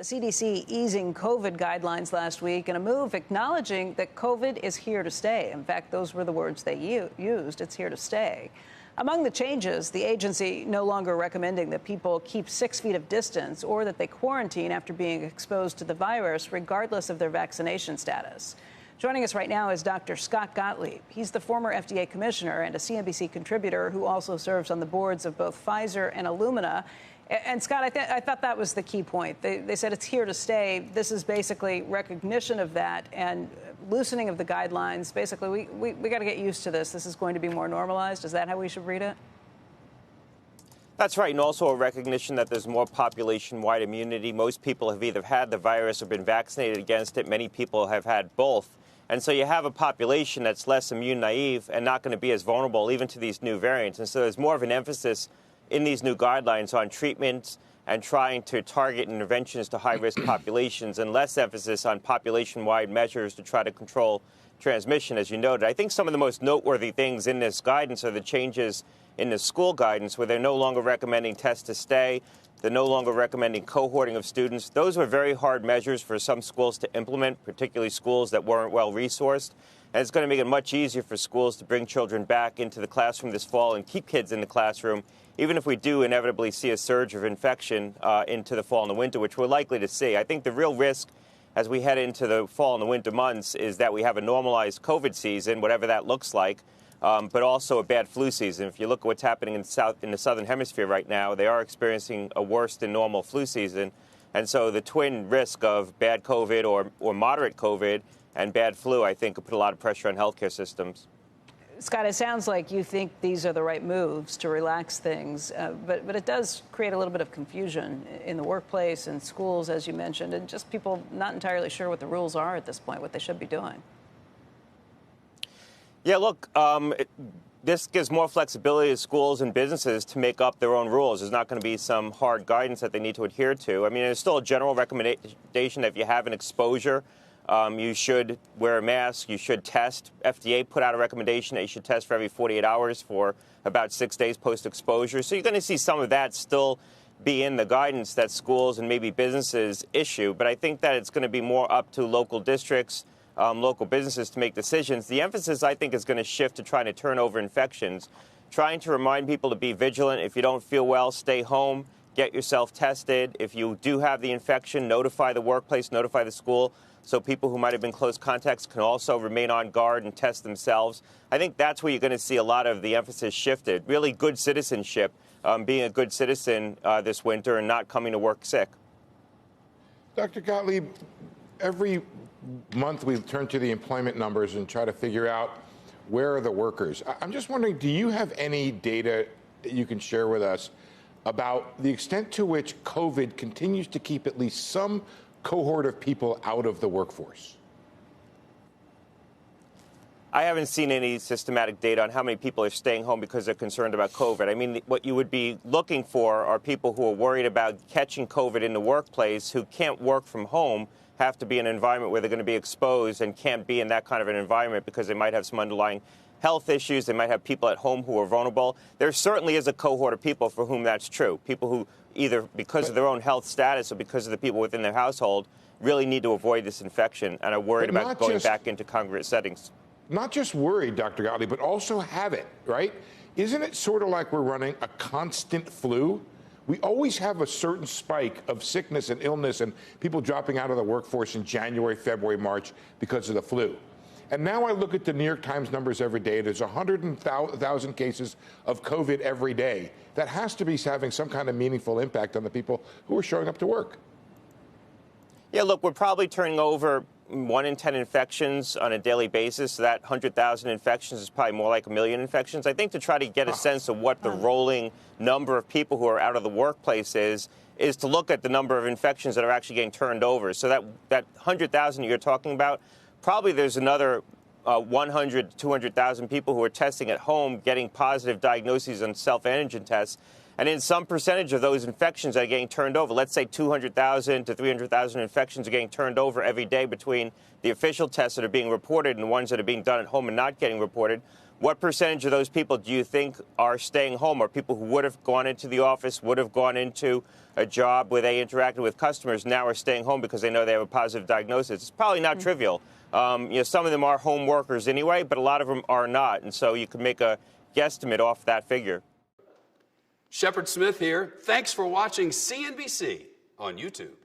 The CDC easing COVID guidelines last week in a move acknowledging that COVID is here to stay. In fact, those were the words they used. It's here to stay. Among the changes, the agency no longer recommending that people keep 6 feet of distance or that they quarantine after being exposed to the virus, regardless of their vaccination status. Joining us right now is Dr. Scott Gottlieb. He's the former FDA commissioner and a CNBC contributor who also serves on the boards of both Pfizer and Illumina. And Scott, I thought that was the key point. They said it's here to stay. This is basically recognition of that and loosening of the guidelines. Basically, we got to get used to this. This is going to be more normalized. Is that how we should read it? That's right, and also a recognition that there's more population-wide immunity. Most people have either had the virus or been vaccinated against it. Many people have had both. And so you have a population that's less immune naive and not going to be as vulnerable even to these new variants. And so there's more of an emphasis in these new guidelines on treatments and trying to target interventions to high-risk populations and less emphasis on population-wide measures to try to control transmission, as you noted. I think some of the most noteworthy things in this guidance are the changes in the school guidance, where they're no longer recommending test to stay. They're no longer recommending cohorting of students. Those were very hard measures for some schools to implement, particularly schools that weren't well-resourced. And it's going to make it much easier for schools to bring children back into the classroom this fall and keep kids in the classroom, even if we do inevitably see a surge of infection into the fall and the winter, which we're likely to see. I think the real risk as we head into the fall and the winter months is that we have a normalized COVID season, whatever that looks like, but also a bad flu season. If you look at what's happening in the southern hemisphere right now, they are experiencing a worse than normal flu season. And so the twin risk of bad COVID or moderate COVID and bad flu, I think, could put a lot of pressure on healthcare systems. Scott, it sounds like you think these are the right moves to relax things, but it does create a little bit of confusion in the workplace and schools, as you mentioned, and just people not entirely sure what the rules are at this point, what they should be doing. Yeah, look, this gives more flexibility to schools and businesses to make up their own rules. There's not going to be some hard guidance that they need to adhere to. I mean, there's still a general recommendation that if you have an exposure, you should wear a mask, you should test. FDA put out a recommendation that you should test for every 48 hours for about 6 days post-exposure. So you're going to see some of that still be in the guidance that schools and maybe businesses issue. But I think that it's going to be more up to local districts, local businesses to make decisions. The emphasis, I think, is going to shift to trying to turn over infections, trying to remind people to be vigilant. If you don't feel well, stay home, get yourself tested. If you do have the infection, notify the workplace, notify the school, so people who might have been close contacts can also remain on guard and test themselves. I think that's where you're going to see a lot of the emphasis shifted. Really good citizenship, being a good citizen this winter and not coming to work sick. Dr. Gottlieb, every month we turn to the employment numbers and try to figure out where are the workers. I'm just wondering, do you have any data that you can share with us about the extent to which COVID continues to keep at least some cohort of people out of the workforce? I haven't seen any systematic data on how many people are staying home because they're concerned about COVID. I mean, what you would be looking for are people who are worried about catching COVID in the workplace, who can't work from home, have to be in an environment where they're going to be exposed and can't be in that kind of an environment because they might have some underlying health issues. They might have people at home who are vulnerable. There certainly is a cohort of people for whom that's true. People who either because of their own health status or because of the people within their household really need to avoid this infection and are worried about going back into congregate settings. Not just worried, Dr. Gottlieb, but also have it, right? Isn't it sort of like we're running a constant flu? We always have a certain spike of sickness and illness and people dropping out of the workforce in January, February, March because of the flu. And now I look at the New York Times numbers every day. There's 100,000 cases of COVID every day. That has to be having some kind of meaningful impact on the people who are showing up to work. Yeah, look, we're probably turning over 1 in 10 infections on a daily basis. So that 100,000 infections is probably more like 1 million infections. I think to try to get a sense of what the rolling number of people who are out of the workplace is to look at the number of infections that are actually getting turned over. So that 100,000 you're talking about, probably there's another 100 to 200,000 people who are testing at home, getting positive diagnoses on self-antigen tests. And in some percentage of those infections that are getting turned over, let's say 200,000 to 300,000 infections are getting turned over every day between the official tests that are being reported and the ones that are being done at home and not getting reported. what percentage of those people do you think are staying home? Are people who would have gone into the office, would have gone into a job where they interacted with customers, now are staying home because they know they have a positive diagnosis? It's probably not trivial. Some of them are home workers anyway, but a lot of them are not. And so you can make a guesstimate off that figure. Shepard Smith here. Thanks for watching CNBC on YouTube.